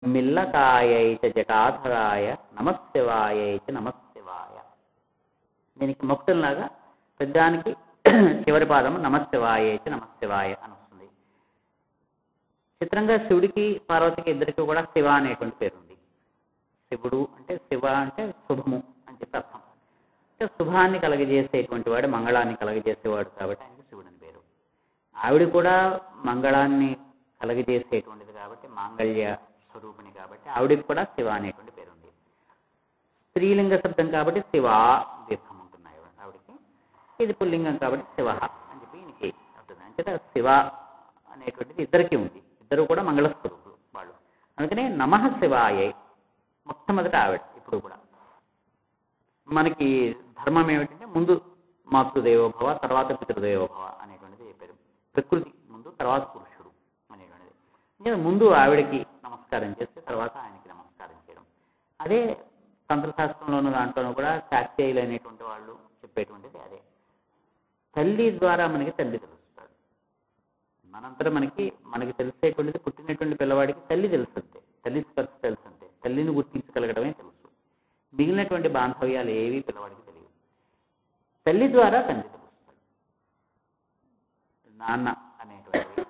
మిల్లకాయై చ జటాధరాయ నమశివాయై చ నమశివాయ. దీనికి మొక్కులాగా పెద్దానికి చివరి పాదము నమశివాయై చ నమశివాయ అని వస్తుంది. చిత్రంగా శివుడికి పార్వతికి ఇద్దరికి కూడా శివ అనేటువంటి పేరు ఉంది. శివుడు అంటే శివ అంటే శుభము అని చెప్పి అర్థం. అంటే శుభాన్ని కలగజేసేటువంటి వాడు, మంగళాన్ని కలగజేసేవాడు కాబట్టి ఆయనకి శివుడని పేరు. ఆవిడ కూడా మంగళాన్ని కలగజేసేటువంటిది కాబట్టి మాంగళ్య స్వరూపిణి కాబట్టి ఆవిడికి కూడా శివ అనేటువంటి పేరు ఉంది. స్త్రీలింగ శబ్దం కాబట్టి శివ దీర్ఘం ఉంటున్నాయి ఆవిడికి. ఇది పుల్లింగం కాబట్టి శివ అని చెప్పి ఈయనకి అవుతుంది. అంటే శివ అనేటువంటిది ఇద్దరికి ఉంది, ఇద్దరు కూడా మంగళస్వరూపులు వాళ్ళు. అందుకనే నమః శివాయై మొట్టమొదట ఆవిడ. ఇప్పుడు కూడా మనకి ధర్మం ఏమిటంటే ముందు మాతృదేవోభవ తర్వాత పితృదేవోభవ అనేటువంటిది చెప్పారు. ప్రకృతి ముందు తర్వాత పురుషుడు అనేటువంటిది. ముందు ఆవిడకి నమస్కారం చేస్తే తర్వాత ఆయనకి నమస్కారం చేయడం. అదే తంత్రశాస్త్రంలోనూ దాంట్లోనూ కూడా శాక్తేయులు అనేటువంటి వాళ్ళు చెప్పేటువంటిది అదే. తల్లి ద్వారా మనకి తండ్రి తెలుస్తాడు. మనంతా మనకి తెలిసేటువంటిది పుట్టినటువంటి పిల్లవాడికి తల్లి తెలుస్తుంది, తల్లి స్పర్శ తెలుస్తుంది, తల్లిని గుర్తించగలగడమే తెలుసు. మిగిలినటువంటి బాంధవ్యాలు ఏవి పిల్లవాడికి తెలియదు. తల్లి ద్వారా తండ్రి తెలుస్తాడు. నాన్న అనేటువంటి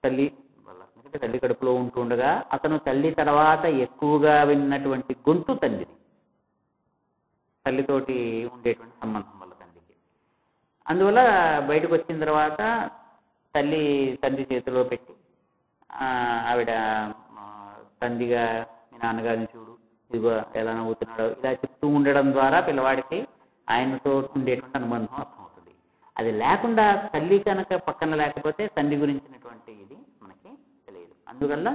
తల్లి వల్ల, ఎందుకంటే తల్లి కడుపులో ఉంటుండగా అతను తల్లి తర్వాత ఎక్కువగా విన్నటువంటి గొంతు తండ్రిది, తల్లితోటి ఉండేటువంటి సంబంధం వల్ల తండ్రికి. అందువల్ల బయటకు వచ్చిన తర్వాత తండ్రి చేతిలో పెట్టి ఆవిడ తండ్రిగా మీ నాన్నగారిని చూడు, ఇదిగో ఎలా నవ్వుతున్నాడో ఇలా చెప్తూ ఉండడం ద్వారా పిల్లవాడికి ఆయనతో ఉండేటువంటి అనుబంధం అర్థమవుతుంది. అది లేకుండా తల్లి కనుక పక్కన లేకపోతే తండ్రి గురించినటువంటి ఇది మనకి తెలియదు. అందువల్ల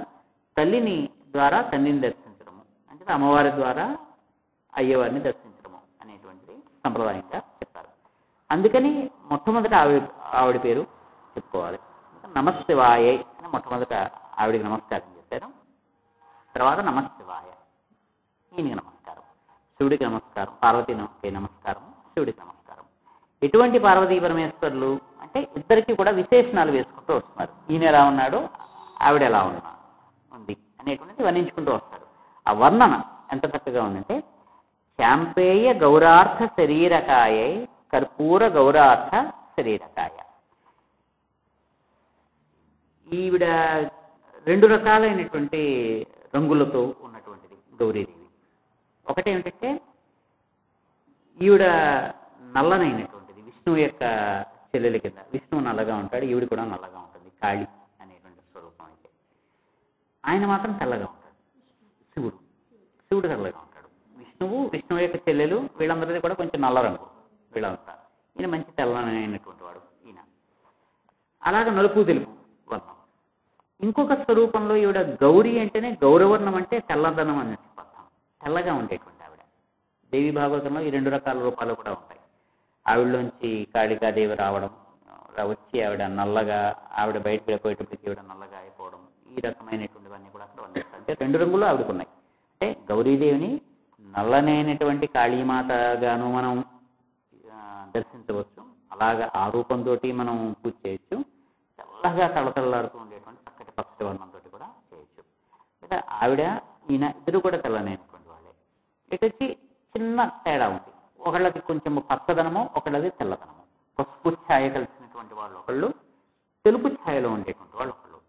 తల్లిని ద్వారా తండ్రిని దర్శించడము అంటే అమ్మవారి ద్వారా అయ్యవారిని దర్శించడము అనేటువంటిది సంప్రదాయంగా చెప్తారు. అందుకని మొట్టమొదట ఆవిడ పేరు చెప్పుకోవాలి. నమశివాయ అని మొట్టమొదట ఆవిడికి నమస్కారం చేశారు. తర్వాత నమశివాయ, ఈయనకి నమస్కారం, శివుడికి నమస్కారం, పార్వతీకి నమస్కారం, శివుడికి నమస్కారం. ఎటువంటి పార్వతీ పరమేశ్వరులు అంటే ఇద్దరికి కూడా విశేషణాలు వేసుకుంటూ వస్తున్నారు. ఈయన ఎలా ఉన్నాడు, ఆవిడ ఎలా ఉంది అనేటువంటిది వర్ణించుకుంటూ వస్తారు. ఆ వర్ణన ఎంత చక్కగా ఉందంటే శాంపేయ గౌరార్థ శరీరకాయ కర్పూర గౌరార్థ శరీరకాయ. ఈవిడ రెండు రకాలైనటువంటి రంగులతో ఉన్నటువంటిది గౌరీదేవి. ఒకటేమిటంటే ఈవిడ నల్లనైనటువంటిది, విష్ణువు యొక్క చెల్లెలి కింద. విష్ణువు నల్లగా ఉంటాడు, ఈవిడ కూడా నల్లగా ఉంటుంది, కాళి అనేటువంటి స్వరూపం. అయితే ఆయన మాత్రం తెల్లగా ఉంటాడు. శివుడు తెల్లగా ఉంటాడు. విష్ణువు యొక్క చెల్లెలు వీళ్ళందరిది కూడా కొంచెం నల్ల రంగు వీళ్ళంతా. ఈయన మంచి తెల్లనైనటువంటి వాడు ఈయన. అలాగే నలుపు తెలుపు వర్ణం. ఇంకొక స్వరూపంలో ఈవిడ గౌరీ అంటేనే గౌరవర్ణం అంటే తెల్లదనం అనే అర్థం. తెల్లగా ఉండేటువంటి ఆవిడ. దేవి భాగవతంలో ఈ రెండు రకాల రూపాలు కూడా ఉంటాయి. ఆవిడలోంచి కాళికాదేవి రావడం, వచ్చి ఆవిడ నల్లగా, ఆవిడ బయటకు వెళ్ళిపోయేటప్పటికి ఈవిడ నల్లగా అయిపోవడం, ఈ రకమైనటువంటివన్నీ కూడా అక్కడ వర్ణిస్తారు. అంటే రెండు రంగులు ఆవిడకున్నాయి. అంటే గౌరీదేవిని నల్లనైనటువంటి కాళీమాతగాను మనం దర్శించవచ్చు. అలాగా ఆ రూపంతో మనం పూజ చేయొచ్చు. తెల్లగా తళతళలాడుతూ ఉండేటువంటి చక్కటి పక్షి వర్ణంతో కూడా చేయొచ్చు. లేదా ఆవిడ ఈయన ఇద్దరు కూడా తెల్లనైనటువంటి వాళ్ళే. ఇటొచ్చి చిన్న తేడా ఉంది. ఒకళ్ళకి కొంచెం పచ్చదనము, ఒకళ్ళది తెల్లదనము. పసుపు ఛాయ కలిసినటువంటి వాళ్ళు ఒకళ్ళు, తెలుపు ఛాయలో ఉండేటువంటి వాళ్ళు ఒకళ్ళు.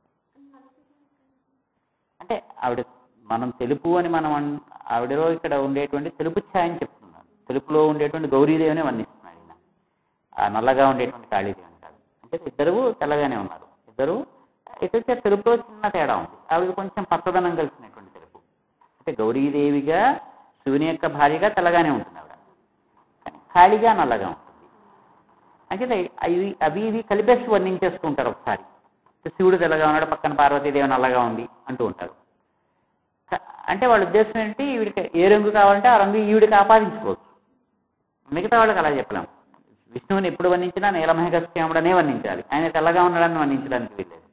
అంటే ఆవిడ మనం తెలుపు అని ఆవిడలో ఇక్కడ ఉండేటువంటి తెలుపు ఛాయని చెప్తున్నాడు. తెలుపులో ఉండేటువంటి గౌరీదేవిని వర్ణిస్తున్నాడు ఈయన. ఆ నల్లగా ఉండేటువంటి కాళీదేవి అంటాడు. అంటే ఇద్దరు తెల్లగానే ఉన్నారు. ఇద్దరు ఇటొచ్చే తెలుపులో చిన్న తేడా ఉంది. ఆవిడ కొంచెం పచ్చదనం కలిసినటువంటి తెలుపు. అంటే గౌరీదేవిగా శివుని యొక్క భార్యగా తెల్లగానే ఉంటుంది ఆవిడ, కానీ ఖాళీగా నల్లగా ఉంటుంది. అంటే అవి ఇవి కలిపేసి వర్ణించేసుకుంటారు ఒకసారి. శివుడు తెల్లగా ఉన్నాడు, పక్కన పార్వతీదేవి నల్లగా ఉంది అంటూ ఉంటారు. అంటే వాళ్ళ ఉద్దేశం ఏంటి, ఈవిడికి ఏ రంగు కావాలంటే ఆ రంగు ఈవిడికి ఆపాదించుకోవచ్చు. మిగతా వాళ్ళకి అలా చెప్పలేము. విష్ణువుని ఎప్పుడు వర్ణించినా నీలమేఘశ్యాముడనే వర్ణించాలి, ఆయన తెల్లగా ఉన్నాడని వర్ణించడానికి వీల్లేదు.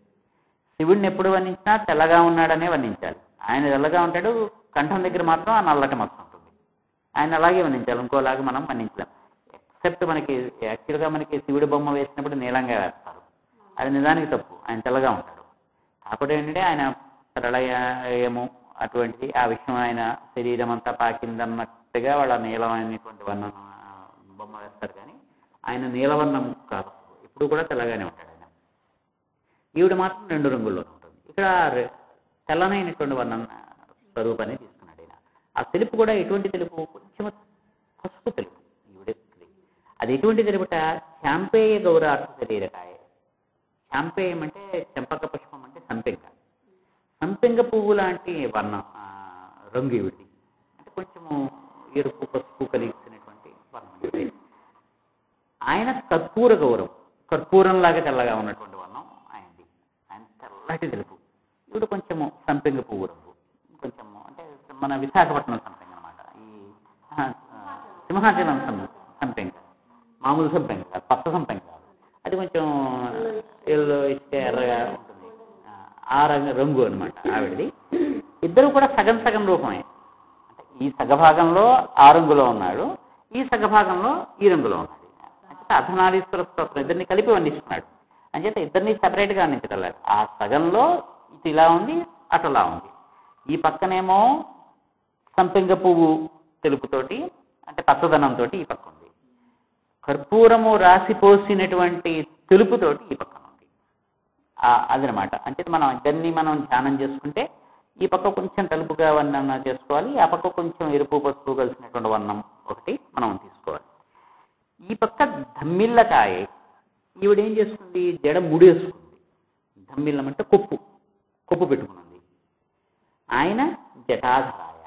శివుడిని ఎప్పుడు వర్ణించినా తెల్లగా ఉన్నాడనే వర్ణించాలి. ఆయన తెల్లగా ఉంటాడు, కంఠం దగ్గర మాత్రం ఆ నల్లటి మచ్చ ఉంటుంది. ఆయన అలాగే వర్ణించాలి, ఇంకోలాగా మనం వర్ణించలేం. ఎక్సెప్ట్ యాక్చువల్గా మనకి శివుడి బొమ్మ వేసినప్పుడు నీలంగా వేస్తారు, అది నిజానికి తప్పు. ఆయన తెల్లగా ఉంటాడు. కాకపోతే ఏంటంటే ఆయన ప్రళయము అటువంటిది, ఆ విషయం ఆయన శరీరం అంతా పాకిందన్నట్టుగా వాళ్ళ నీలమైనటువంటి వర్ణం బొమ్మ వేస్తారు. కానీ ఆయన నీలవర్ణం కాదు, ఇప్పుడు కూడా తెల్లగానే ఉంటాడు ఆయన. ఈవిడ మాత్రం 2 రంగుల్లో ఉంటుంది. ఇక్కడ తెల్లనైనటువంటి వర్ణం స్వరూపాన్ని తీసుకున్నాడు ఆయన. ఆ తెలుపు కూడా ఎటువంటి తెలుపు, కొంచెం పసుపు తెలుపు ఈవిడకి. అది ఎటువంటి తెలుపుట, శాంపేయ గౌరార్థ శరీరకాయ. శాంపేయం అంటే చెంపక పుష్పం అంటే సంపెంగ, సంపెంగ పువ్వు లాంటి వర్ణం రంగు ఈవిడి. అంటే కొంచెము ఎరుపు పసుపు కలిగినటువంటి వర్ణం ఈవిడి. ఆయన కర్పూర గౌరవం, కర్పూరంలాగా తెల్లగా ఉన్నటువంటి వర్ణం ఆయనది. ఆయన తెల్లటి తెలుపు, ఇప్పుడు కొంచెము సంపెంగ పువ్వు రంగు, కొంచెము అంటే మన విశాఖపట్నం సంపెంగ అనమాట. ఈ సింహాచలం సంపెంగ, మామూలు సంపెంగ కాదు, పచ్చ సంపెంగ కాదు, అది కొంచెం ఎల్లో ఇస్తే ఎర్రగా ఉంటుంది, ఆ రంగు అనమాట ఆవిడది. ఇద్దరు కూడా సగం సగం రూపమే. అంటే ఈ సగభాగంలో ఆ రంగులో ఉన్నాడు, ఈ సగభాగంలో ఈ రంగులో ఉన్నాడు. అంటే అర్ధనారీశ్వర స్తోత్రం ఇద్దరిని కలిపి వర్ణిస్తున్నాడు. అంచేత ఇద్దరిని సపరేట్గా వర్ణించగలరు. ఆ సగంలో ఇటు ఇలా ఉంది, అటులా ఉంది. ఈ పక్కనేమో సంపెంగ పువ్వు తెలుపుతోటి అంటే పచ్చదనంతో ఈ పక్క ఉంది, కర్పూరము రాసిపోసినటువంటి తెలుపుతోటి ఈ పక్కన ఉంది. అదనమాట. అంటే మనం ఇద్దరిని ధ్యానం చేసుకుంటే ఈ పక్క కొంచెం తెలుపుగా వర్ణన చేసుకోవాలి, ఆ పక్క కొంచెం ఎరుపు పసుపు కలిసినటువంటి వర్ణం ఒకటి మనం తీసుకోవాలి. ఈ పక్క ధమ్మిల్లకాయ, ఈవిడేం చేస్తుంది, జడ ముడేసుకుంది. ధమ్మిల్లం అంటే కొప్పు పెట్టుకున్నది. ఆయన జటాధరాయ,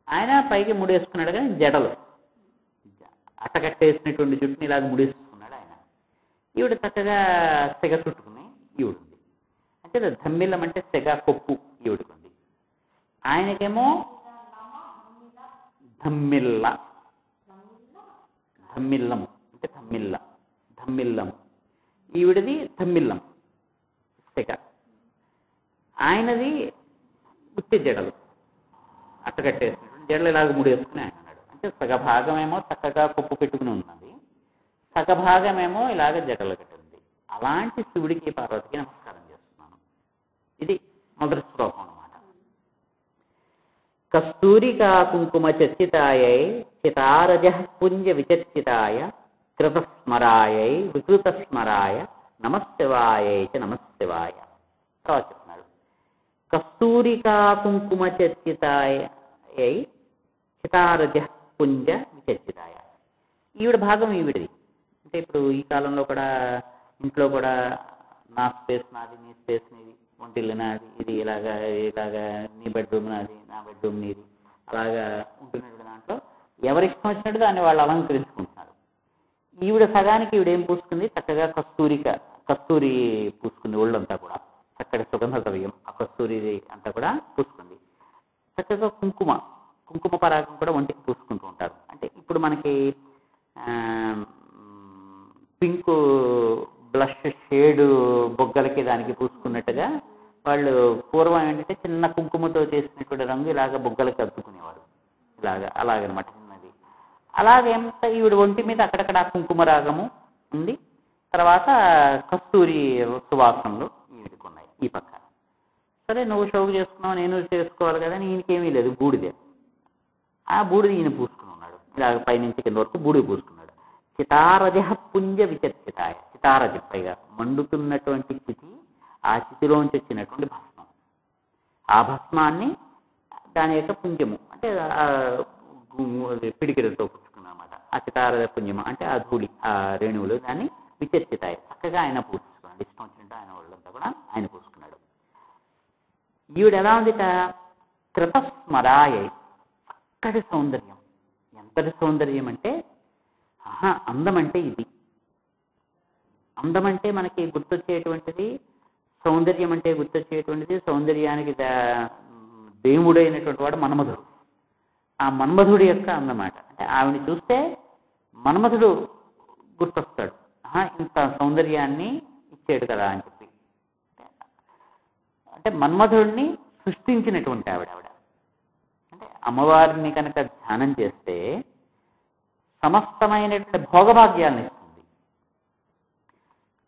ఆయన పైకి ముడేసుకున్నాడు కానీ జడలు అట్టకట్టేసినటువంటి జుట్టుని ఇలాగ ముడేసుకున్నాడు ఆయన. ఈవిడ చక్కగా సెగ చుట్టుకుని ఈవిడుంది. అంటే ధమ్మిల్లం అంటే సెగ కొప్పు ఈవిడికుంది. ఆయనకేమో ధమ్మిల్లం అంటే ధమ్మిల్లం, ఈవిడది ధమ్మిల్లం సెగ. ఆయనది ఉత్తి జడలు అట్టకట్టేసినటువంటి జడలు ఇలాగ ముడేసుకుని ఆయన అన్నాడు. అంటే సగభాగమేమో చక్కగా కొప్పు పెట్టుకుని ఉన్నది, సగభాగమేమో ఇలాగ జడలు కట్టింది. అలాంటి శివుడికి పార్వతికి నమస్కారం చేస్తున్నాను. ఇది మొదటి శ్లోకం అన్నమాట. కస్తూరికా కుంకుమ చర్చితాయై చితారజ పుంజ విచర్చితాయ కృతస్మరాయై వికృతస్మరాయ నమశివాయై చ నమశివాయ. తర్వాత చెప్తున్నాడు, కస్తూరికా కుంకుమ చర్చితాయై చితారజ పుంజ విచర్చితాయ. ఈవిడ భాగం ఈవిడిది. అంటే ఇప్పుడు ఈ కాలంలో కూడా ఇంట్లో కూడా నా స్పేస్ నాది, నీ స్పేస్ నీది, ఒంటిల్లు నాది, ఇది ఇలాగా నీ బెడ్రూమ్ నాది, నా బెడ్రూమ్ నీది, అలాగా ఉంటున్నటువంటి దాంట్లో ఎవరిష్టం వచ్చినట్టు దాన్ని వాళ్ళు అలంకరించుకుంటున్నారు. ఈవిడ సగానికి ఈవిడేం పూసుకుంది, చక్కగా కస్తూరి పూసుకుంది. ఒళ్ళంతా కూడా చక్కటి సుగంధ ద్రవ్యం ఆ కస్తూరి అంతా కూడా పూసుకుంది. చక్కగా కుంకుమ పరాగం కూడా ఒంటికి పూసుకుంటూ ఉంటారు. అంటే ఇప్పుడు మనకి పింక్ బ్లష్ షేడు బొగ్గలకి దానికి పూసుకున్నట్టుగా వాళ్ళు పూర్వం ఏంటంటే చిన్న కుంకుమతో చేసినటువంటి రంగు ఇలాగ బొగ్గలకి అద్దుకునేవారు, అలాగనమాట చిన్నది. అలాగేంత ఈవిడ ఒంటి మీద అక్కడక్కడ కుంకుమ రాగము ఉంది. తర్వాత కస్తూరి సువాసనలు ఈవిడికి ఉన్నాయి ఈ పక్క. సరే నువ్వు షోకు చేసుకున్నావు, నేను చేసుకోవాలి కదా, ఈయనకేమీ లేదు, బూడిదే. ఆ బూడిది ఈయన పూసుకుని ఉన్నాడు, ఇలాగ పైనుంచి కింద వరకు బూడిది పూసుకున్నాడు. చితారజ పుంజ విచర్చితాయ, చితారజ పైగా మండుతున్నటువంటి చితి, ఆ చితిలోంచి వచ్చినటువంటి భస్మం, ఆ భస్మాన్ని దాని యొక్క పుంజము అంటే పిడికిలతో పుచ్చుకున్నమాట. ఆ చితారజ పుంజము అంటే ఆ ధూళి, ఆ రేణువులు దాన్ని విచర్చితాయి. చక్కగా ఆయన పూసుకున్నాడు, ఇష్టం వచ్చినట్టు ఆయన వాళ్ళంతా కూడా ఆయన పూసుకున్నాడు. ఈవిడ ఎలా ఉంది, కృతస్మరాయ, చక్కటి సౌందర్యం. ఎంతటి సౌందర్యం అంటే అందం అంటే ఇది. అందం అంటే మనకి గుర్తొచ్చేటువంటిది, సౌందర్యం అంటే గుర్తొచ్చేటువంటిది. సౌందర్యానికి దేవుడైనటువంటి వాడు మన్మధుడు. ఆ మన్మధుడి యొక్క అందమాట. అంటే ఆవిడని చూస్తే మన్మధుడు గుర్తొస్తాడు, ఇంత సౌందర్యాన్ని ఇచ్చాడు కదా అని చెప్పి. అంటే మన్మధుడిని సృష్టించినటువంటి ఆవిడ. అంటే అమ్మవారిని కనుక ధ్యానం చేస్తే సమస్తమైనటువంటి భోగభాగ్యాలను ఇస్తుంది.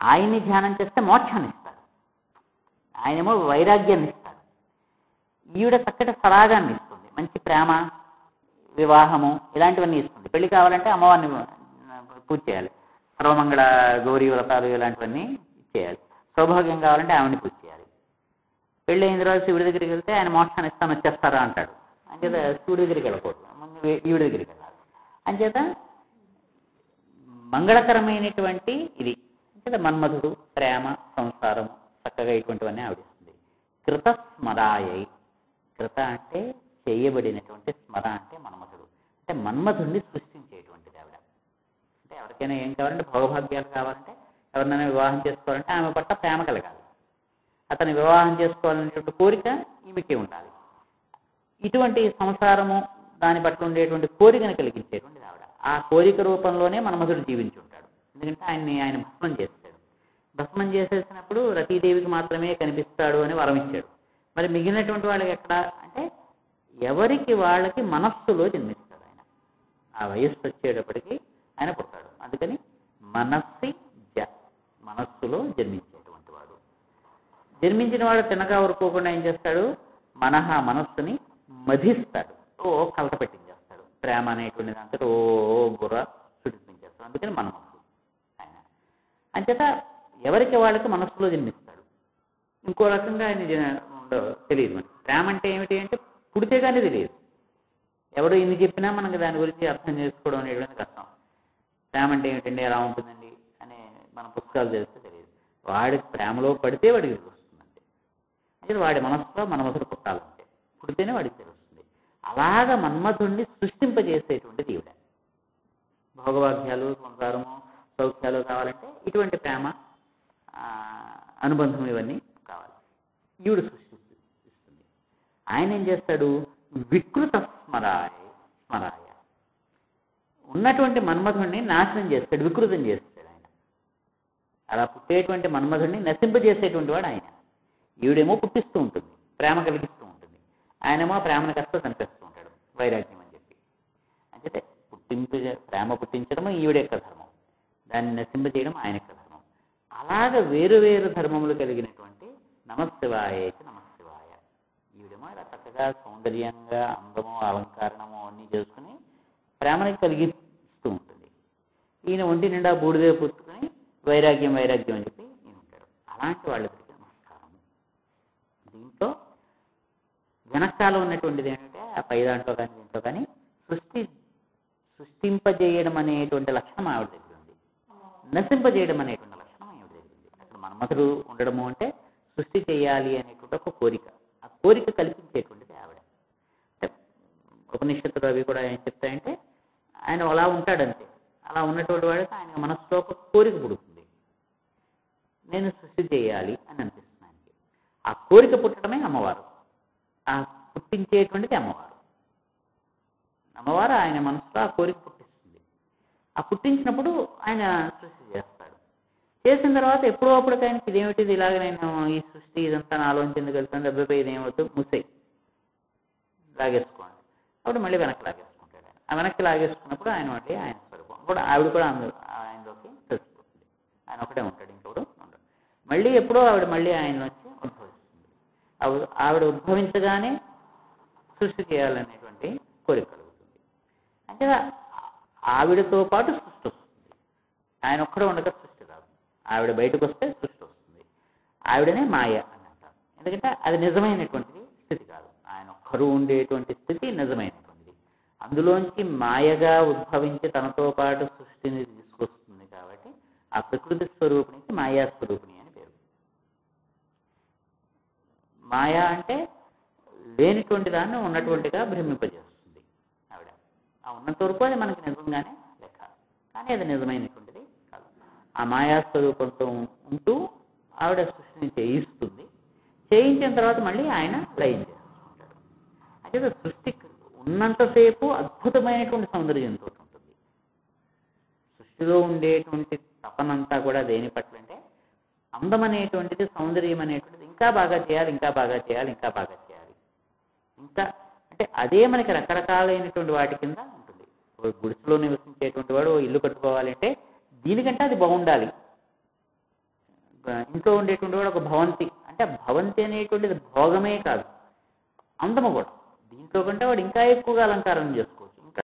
ఆయన్ని ధ్యానం చేస్తే మోక్షాన్ని ఇస్తాడు, ఆయనేమో వైరాగ్యాన్ని ఇస్తాడు. ఈవిడ చక్కటి సరాగాన్ని ఇస్తుంది, మంచి ప్రేమ, వివాహము ఇలాంటివన్నీ ఇస్తుంది. పెళ్లి కావాలంటే అమ్మవారిని పూజ చేయాలి, సర్వమంగళ గౌరీ వ్రతాలు ఇలాంటివన్నీ చేయాలి. సౌభాగ్యం కావాలంటే ఆమెని పూజ చేయాలి. పెళ్ళి అయిన తర్వాత శివుడి దగ్గరికి వెళ్తే ఆయన మోక్షాన్ని ఇస్తాను వచ్చేస్తారా అంటాడు. అంచేత శివుడి దగ్గరికి వెళ్ళకూడదు, ముందు ఈవిడి దగ్గరికి వెళ్ళాలి. అంచేత మంగళకరమైనటువంటి ఇది. అంచేత మన్మధుడు, ప్రేమ, సంసారము చక్కగా ఇటువంటివన్నీ ఆవిడిస్తుంది. కృత స్మరాయై, కృత అంటే చేయబడినటువంటి, స్మర అంటే మన్మధుడు, అంటే మన్మధుడిని సృష్టించేటువంటిది ఆవిడ. అంటే ఎవరికైనా ఏం కావాలంటే భోగభాగ్యాలు కావాలంటే, ఎవరినైనా వివాహం చేసుకోవాలంటే ఆమె పట్ల ప్రేమ కలగాలి, అతని వివాహం చేసుకోవాలనేటువంటి కోరిక ఈమెకి ఉండాలి. ఇటువంటి సంసారము దాని పట్ల ఉండేటువంటి కోరికను కలిగించేటువంటిది ఆవిడ. ఆ కోరిక రూపంలోనే మన్మధుడు జీవించి ఉంటాడు. ఎందుకంటే ఆయన భస్మం చేస్తాడు. భస్మం చేసేసినప్పుడు రతీదేవికి మాత్రమే కనిపిస్తాడు అని వరం ఇచ్చాడు. మరి మిగిలినటువంటి వాళ్ళకి ఎక్కడ అంటే ఎవరికి వాళ్ళకి మనస్సులో జన్మిస్తాడు ఆయన. ఆ వయస్సు వచ్చేటప్పటికి ఆయన పుడతాడు. అందుకని మనస్సి మనస్సులో జన్మించేటువంటి వాడు. జన్మించిన వాడు తినగా ఊరుకోకుండా ఏం చేస్తాడు, మనస్సుని మధిస్తాడు, కలత పెట్టించేస్తాడు. ప్రేమ అనేటువంటి దాంతో బుర్ర చుడిపించేస్తాడు. అందుకని మనస్సు ఆయన. అంచేత ఎవరికి వాళ్ళకి మనస్సులో జన్మిస్తాడు. ఇంకో రకంగా ఆయన తెలియదు. మనకి ప్రేమ అంటే ఏమిటి అంటే పుడితే కానీ తెలియదు. ఎవడు ఇన్ని చెప్పినా మనకి దాని గురించి అర్థం చేసుకోవడం అనేటువంటి కష్టం. ప్రేమ అంటే ఏమిటండి, ఎలా ఉంటుందండి అనే మన పుస్తకాలు తెలిస్తే తెలియదు. వాడి ప్రేమలో పడితే వాడికి తెలుస్తుందంటే, అంటే వాడి మనస్సులో మన్మధుడు పుట్టాలంటే పుడితేనే వాడికి తెలుస్తుంది. అలాగా మన్మధుడిని సృష్టింపజేసేటువంటిది ఈవిడ. భోగవాక్యాలు, సంసారము, సౌఖ్యాలు కావాలంటే ఇటువంటి ప్రేమ, అనుబంధం ఇవన్నీ కావాలి. ఈవిడ సృష్టిస్తుంది. ఆయన ఏం చేస్తాడు, వికృత స్మరాయ ఉన్నటువంటి మన్మధుడిని నాశనం చేస్తాడు, వికృతం చేస్తాడు ఆయన. అలా పుట్టేటువంటి మన్మధుడిని నశింపజేసేటువంటి వాడు ఆయన. ఈవిడేమో పుట్టిస్తూ ఉంటుంది, ప్రేమ కలిగిస్తూ ఉంటుంది. ఆయనేమో ప్రేమను కాస్త కనిపిస్తూ ఉంటాడు, వైరాగ్యం అని చెప్పి. అంటే ప్రేమ పుట్టించడం ఈవిడ యొక్క ధర్మం, దాన్ని నశింపజేయడం ఆయన యొక్క ధర్మం. అలాగ వేరు వేరు ధర్మములు కలిగినటువంటి నమశివాయ నమశివాయ. ఈవిడేమో ఇలా చక్కగా సౌందర్యంగా అందము, అలంకారణము అన్నీ చేసుకుని ప్రేమని కలిగిస్తూ ఉంటుంది. ఈయన ఒంటి నిండా బూడిదే పుచ్చుకొని వైరాగ్యం అని చెప్పి ఈయన ఉంటాడు. అలాంటి వాళ్ళకి నమస్కారము. దీంట్లో వెనకాల ఉన్నటువంటిది ఏంటంటే ఆ పై దాంట్లో కానీ దీంట్లో కానీ సృష్టింపజేయడం అనేటువంటి లక్షణం ఆవిడ దగ్గర ఉంది, నశింపజేయడం అనేటువంటి లక్షణం ఆవిడ దగ్గర ఉంది. అక్కడ మన్మధుడు ఉండడము అంటే సృష్టి చేయాలి అనేటువంటి ఒక కోరిక, ఆ కోరిక కల్పించేటువంటిది ఆవిడ. ఉపనిషత్తులు అవి కూడా ఏం చెప్తాయంటే ఆయన అలా ఉంటాడంతే. అలా ఉన్నటువంటి వాడికి ఆయన మనసులో ఒక కోరిక పుడుతుంది, నేను సృష్టి చేయాలి అని అనిపిస్తుంది ఆయనకి. ఆ కోరిక పుట్టడమే అమ్మవారు, ఆ పుట్టించేటువంటిది అమ్మవారు. అమ్మవారు ఆయన మనసులో ఆ కోరిక పుట్టిస్తుంది. ఆ పుట్టించినప్పుడు ఆయన సృష్టి చేస్తాడు. చేసిన తర్వాత ఎప్పుడో అప్పటికి ఆయనకి ఇదేమిటిది, ఇలాగ నేను ఈ సృష్టి ఇదంతా నాలోంచి ఎందుకు వెళ్తాను, డబ్బుపై ఇదేమవుతుంది, ముసై లాగేసుకోండి. అప్పుడు మళ్ళీ వెనక్కి లాగేసుకుంటాడు ఆయన. ఆ వెనక్కి లాగేసుకున్నప్పుడు ఆయన మళ్ళీ ఆయన స్వరూపం కూడా ఆవిడ కూడా ఆయనలోకి తెలిసిపోతుంది. ఆయన ఒకటే ఉంటాడు, ఇంకొకడు ఉండడు. మళ్ళీ ఎప్పుడో ఆవిడ మళ్ళీ ఆయనలోంచి ఉద్భవిస్తుంది. ఆవిడ ఉద్భవించగానే సృష్టి చేయాలనేటువంటి కోరిక కలుగుతుంది. అంటే ఆవిడతో పాటు సృష్టి వస్తుంది. ఆయన ఒక్కడే ఉండగా సృష్టి రాదు. ఆవిడ బయటకు వస్తే సృష్టి వస్తుంది. ఆవిడనే మాయ అని అంటారు. ఎందుకంటే అది నిజమైనటువంటిది స్థితి కాదు. ఆయన ఒక్కరు ఉండేటువంటి స్థితి నిజమైనటువంటిది. అందులోంచి మాయగా ఉద్భవించి తనతో పాటు సృష్టిని తీసుకొస్తుంది. కాబట్టి ఆ ప్రకృతి స్వరూపిణికి మాయా స్వరూపిణి అని పేరు. మాయా అంటే లేనిటువంటి దాన్ని ఉన్నటువంటిగా భ్రమింపజేస్తుంది ఆవిడ. ఆ ఉన్నంత వరకు అది మనకి నిజంగానే లెక్క, కానీ అది నిజమైనటువంటిది కాదు. ఆ మాయా స్వరూపంతో ఉంటూ ఆవిడ సృష్టిని చేయిస్తుంది. చేయించిన తర్వాత మళ్ళీ ఆయన లయం చేసుకుంటాడు. అంటే సృష్టి ఉన్నంతసేపు అద్భుతమైనటువంటి సౌందర్యంతో ఉంటుంది. సృష్టిలో ఉండేటువంటి తపనంతా కూడా దేని పట్ల అంటే అందం అనేటువంటిది, సౌందర్యం అనేటువంటిది ఇంకా బాగా చేయాలి, ఇంకా బాగా చేయాలి, ఇంకా బాగా చేయాలి. ఇంకా అంటే అదే మనకి రకరకాలైనటువంటి వాటి కింద ఉంటుంది. గుడిసెలో నివసించేటువంటి వాడు ఇల్లు కట్టుకోవాలంటే దీనికంటే అది బాగుండాలి. ఇంట్లో ఉండేటువంటి వాడు ఒక భవంతి అంటే భవంతి అనేటువంటిది భోగమే కాదు, అందము కూడా. దీంట్లో కంటే వాడు ఇంకా ఎక్కువగా అలంకారం చేసుకోవచ్చు.